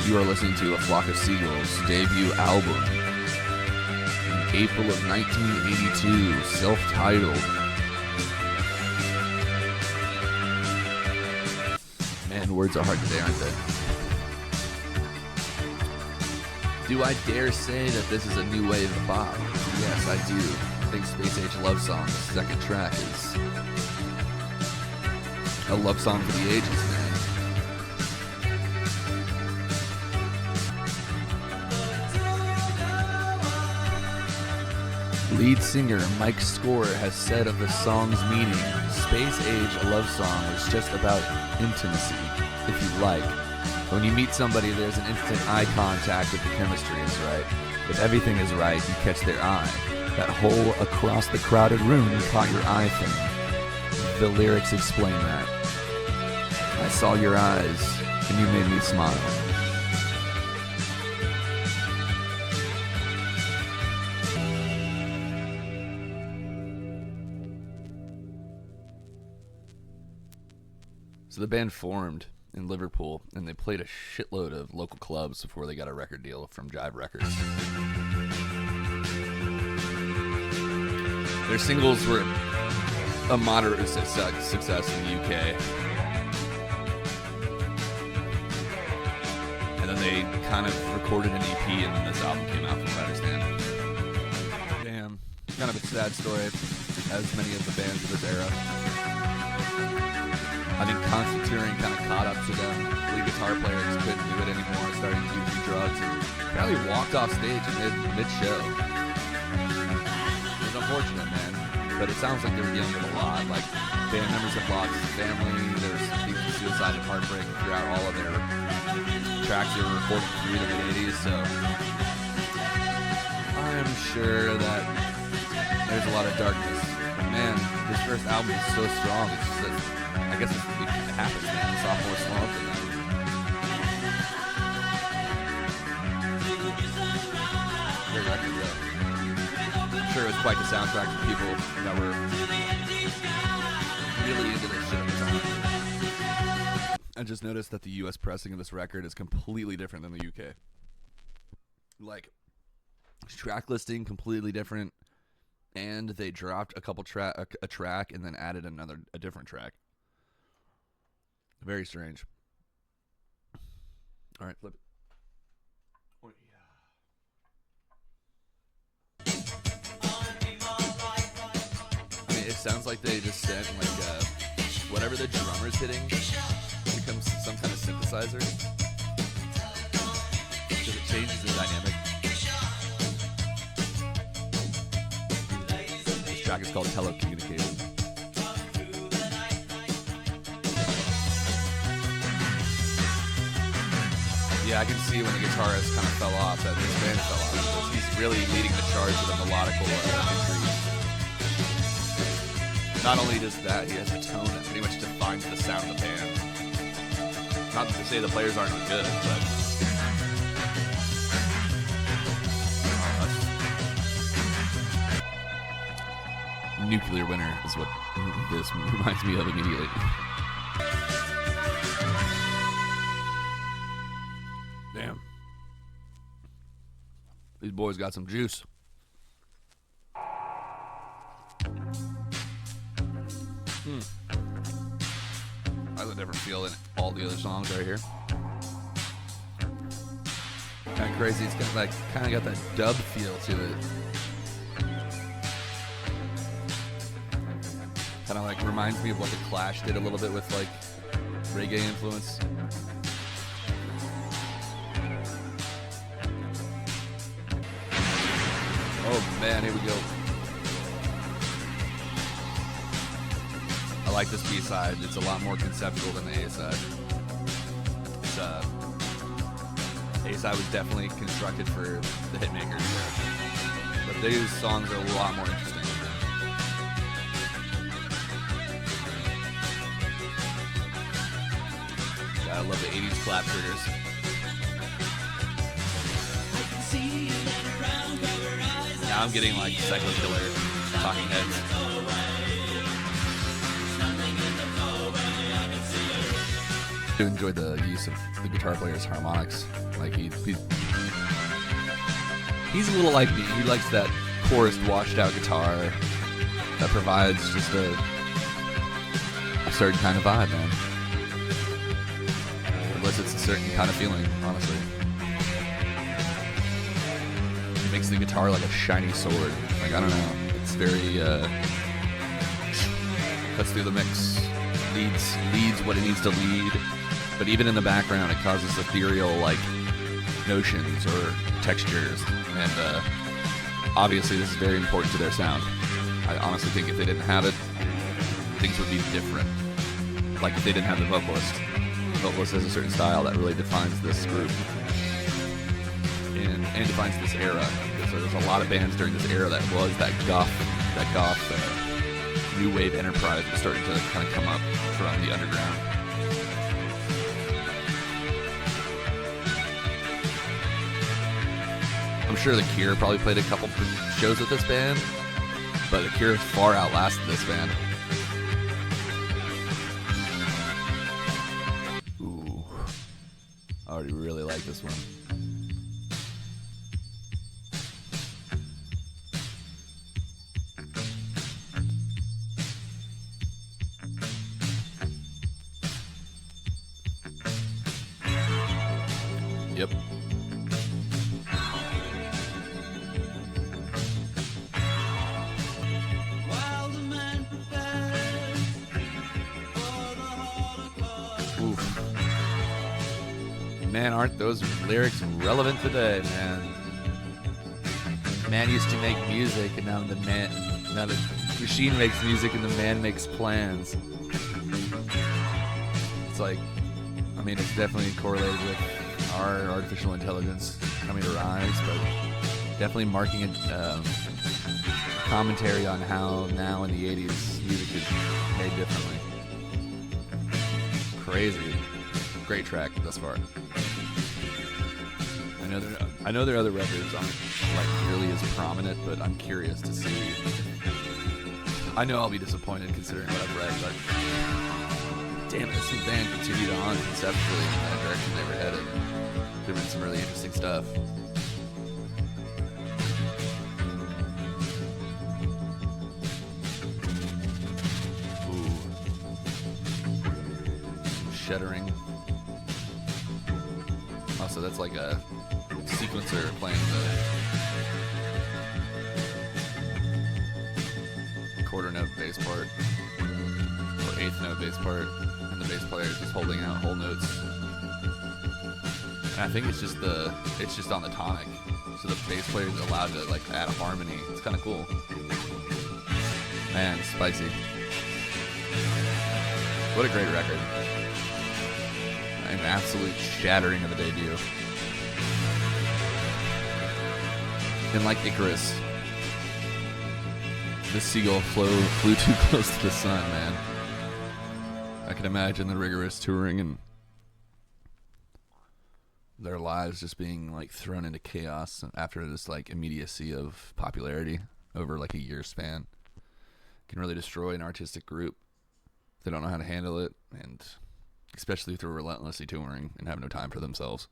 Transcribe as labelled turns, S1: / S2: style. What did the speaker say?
S1: You are listening to A Flock of Seagulls' debut album in April of 1982, self-titled. Man, words are hard today, aren't they? Do I dare say that this is a new wave of pop? Yes, I do. I think Space Age Love Song, the second track, is a love song for the ages, man. Lead singer Mike Score has said of the song's meaning, Space Age Love Song is just about intimacy, if you like. When you meet somebody, there's an instant eye contact if the chemistry is right. If everything is right, you catch their eye. That whole across the crowded room caught your eye thing. The lyrics explain that. I saw your eyes, and you made me smile. So the band formed in Liverpool, and they played a shitload of local clubs before they got a record deal from Jive Records. Their singles were a moderate success in the UK. And then they kind of recorded an EP, and then this album came out, from what I understand. Damn. Kind of a sad story, as many of the bands of this era. I think constant touring kind of caught up to them. The guitar players couldn't do it anymore, starting to do drugs, and apparently walked off stage mid-show. It was unfortunate, man. But it sounds like they were dealing with a lot. Like, band members have lost family. There's themes of suicide and heartbreak throughout all of their tracks they were recording through the mid-'80s. So I'm sure that there's a lot of darkness. But man, this first album is so strong. It's just that, I guess it happens, man. Sophomore slump, and then great record, though. I'm sure it was quite the soundtrack for people that were really into this shit at the time. I just noticed that the U.S. pressing of this record is completely different than the UK. Like, track listing completely different, and they dropped a track and then added a different track. Very strange. All right, flip it. Oh, yeah. I mean, it sounds like they just sent whatever the drummer's hitting becomes some kind of synthesizer, because it changes the dynamic. This track is called Telecommunication. Yeah, I can see when the guitarist kind of fell off, that this band fell off, because he's really leading the charge with a melodical entry. Not only does that, he has a tone that pretty much defines the sound of the band. Not to say the players aren't good, but Nuclear Winter is what this reminds me of immediately. Damn. These boys got some juice. Has a different feel than all the other songs right here. Kind of crazy. It's kind of got that dub feel to it. Kind of like reminds me of what the Clash did a little bit with like reggae influence. Oh man, here we go. I like this B-side. It's a lot more conceptual than the A-side. A-side was definitely constructed for the hitmakers, but these songs are a lot more interesting. I love the 80s clap triggers. Now I'm getting like Psycho Killer, Talking Heads. I enjoyed the use of the guitar player's harmonics. Like he's a little like me. He likes that chorused, washed out guitar that provides just a certain kind of vibe, man. Unless it's a certain kind of feeling, honestly. It makes the guitar like a shiny sword. Like, I don't know. It's very, cuts through the mix. Leads what it needs to lead. But even in the background, it causes ethereal, like, notions or textures. And, obviously this is very important to their sound. I honestly think if they didn't have it, things would be different. Like if they didn't have the vocalist. The vocalist has a certain style that really defines this group and defines this era. So there's a lot of bands during this era that was that goth new wave enterprise that's starting to kind of come up from the underground. I'm sure The Cure probably played a couple shows with this band, but The Cure far outlasted this band. Ooh, I already really like this one. Yep. Oof. Man, aren't those lyrics relevant today, man? Man used to make music, and now the machine makes music, and the man makes plans. It's like, I mean, it's definitely correlated with our artificial intelligence coming to rise, but definitely marking a commentary on how now in the 80s music is made differently. Crazy. Great track thus far. I know their other records aren't like nearly as prominent, but I'm curious to see. I know I'll be disappointed considering what I've read, but damn, this new band continued on conceptually in that direction they were headed. There's been some really interesting stuff. Ooh. Shuddering. Oh, so that's like a sequencer playing the quarter note bass part, or eighth note bass part, and the bass player is just holding out whole notes. And I think it's just on the tonic, so the bass player is allowed to like add a harmony. It's kind of cool. Man, spicy. What a great record. An absolute shattering of the debut. And like Icarus, this seagull flew too close to the sun, man. I can imagine the rigorous touring and their lives just being like thrown into chaos after this like immediacy of popularity over like a year span. Can really destroy an artistic group. They don't know how to handle it, and especially through relentlessly touring and have no time for themselves.